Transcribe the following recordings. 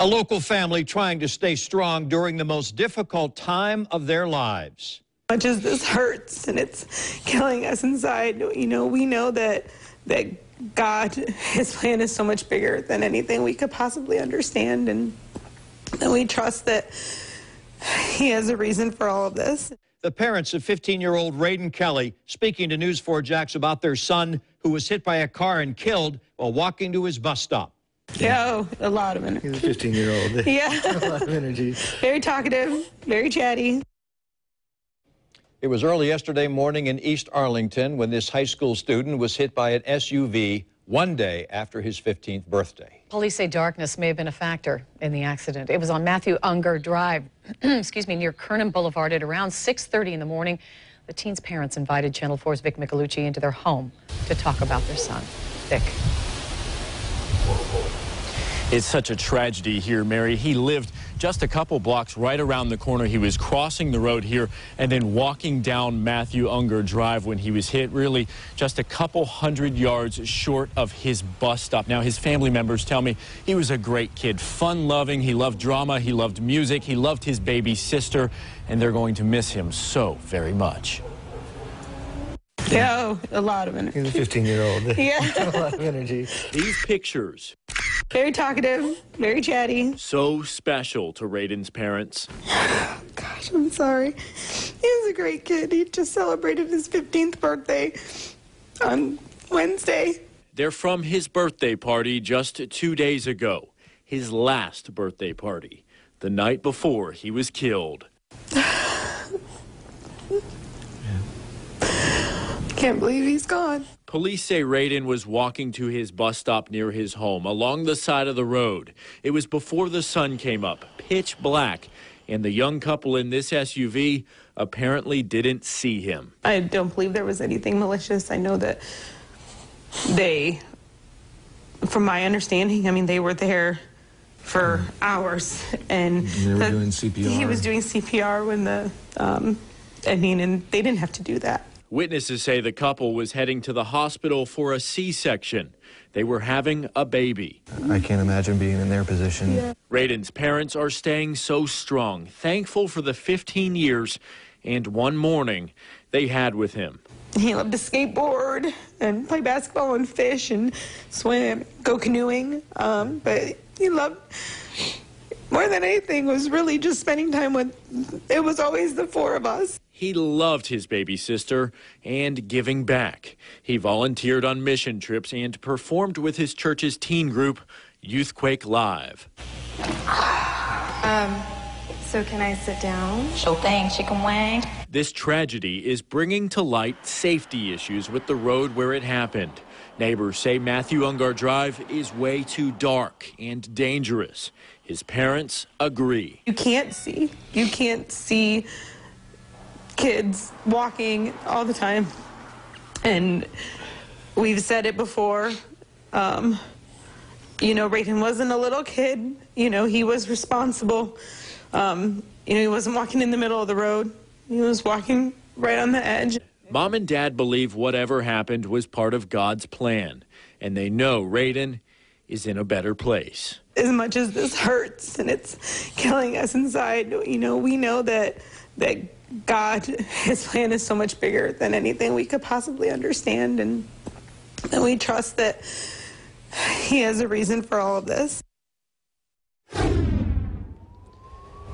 A local family trying to stay strong during the most difficult time of their lives. Much as this hurts and it's killing us inside, we know that God, his plan is so much bigger than anything we could possibly understand, and we trust that he has a reason for all of this. The parents of 15-year-old Raiden Kelly speaking to News 4 Jax about their son who was hit by a car and killed while walking to his bus stop. Yeah, a lot of energy. He's a 15-year-old. Yeah. A lot of energy. Very talkative, very chatty. It was early yesterday morning in East Arlington when this high school student was hit by an SUV one day after his 15th birthday. Police say darkness may have been a factor in the accident. It was on Matthew Unger Drive, near Kernan Boulevard at around 6:30 in the morning. The teen's parents invited Channel 4's Vic Micolucci into their home to talk about their son. Vic. It's such a tragedy here, Mary. He lived just a couple blocks right around the corner. He was crossing the road here and then walking down Matthew Unger Drive when he was hit, really just a couple hundred yards short of his bus stop. Now, his family members tell me he was a great kid, fun-loving. He loved drama. He loved music. He loved his baby sister, and they're going to miss him so very much. Yeah, a lot of energy. He's a 15-year-old. Yeah. A lot of energy. These pictures, very talkative, very chatty. so special to Raiden's parents. Gosh, I'm sorry. He was a great kid. He just celebrated his 15th birthday on Wednesday. They're from his birthday party just 2 days ago, his last birthday party, the night before he was killed. Can't believe he's gone. Police say Raiden was walking to his bus stop near his home along the side of the road. It was before the sun came up, pitch black, and the young couple in this SUV apparently didn't see him. I don't believe there was anything malicious. I know that from my understanding, they were there for hours. And they were doing CPR. He was doing CPR when and they didn't have to do that. Witnesses say the couple was heading to the hospital for a C-section. They were having a baby. I can't imagine being in their position. Yeah. Raiden's parents are staying so strong, thankful for the 15 years and one morning they had with him. He loved to skateboard and play basketball and fish and swim, go canoeing. But he loved, more than anything, was really just spending time with, it was always the four of us. He loved his baby sister and giving back. He volunteered on mission trips and performed with his church's teen group, Youthquake Live. So can I sit down? Sure thing, chicken wing. This tragedy is bringing to light safety issues with the road where it happened. Neighbors say Matthew Unger Drive is way too dark and dangerous. His parents agree. You can't see kids walking all the time. And we've said it before, Raiden wasn't a little kid. He was responsible. He wasn't walking in the middle of the road. He was walking right on the edge. Mom and Dad believe whatever happened was part of God's plan, and they know Raiden is in a better place. As much as this hurts and it's killing us inside, we know that God, his plan is so much bigger than anything we could possibly understand, and we trust that he has a reason for all of this.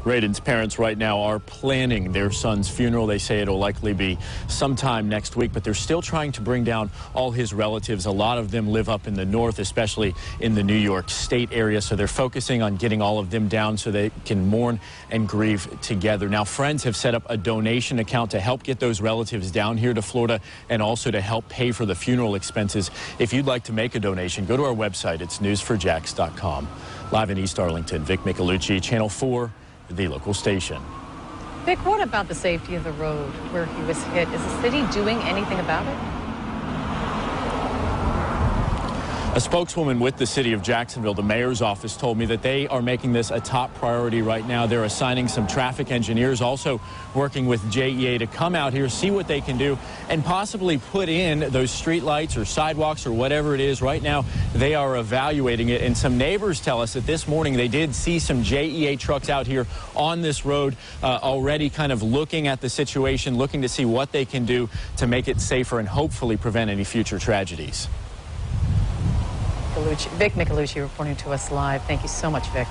Raiden's parents right now are planning their son's funeral. They say it'll likely be sometime next week, but they're still trying to bring down all his relatives. A lot of them live up in the north, especially in the New York State area, so they're focusing on getting all of them down so they can mourn and grieve together. Now, friends have set up a donation account to help get those relatives down here to Florida and also to help pay for the funeral expenses. If you'd like to make a donation, go to our website. It's newsforjax.com. Live in East Arlington, Vic Micolucci, Channel 4. The local station. Vic, what about the safety of the road where he was hit? Is the city doing anything about it? A spokeswoman with the city of Jacksonville, the mayor's office, told me that they are making this a top priority right now. They're assigning some traffic engineers, also working with JEA to come out here, see what they can do, and possibly put in those street lights or sidewalks or whatever it is. Right now, they are evaluating it. And some neighbors tell us that this morning they did see some JEA trucks out here on this road already kind of looking at the situation, looking to see what they can do to make it safer and hopefully prevent any future tragedies. Vic Micolucci reporting to us live. Thank you so much, Vic.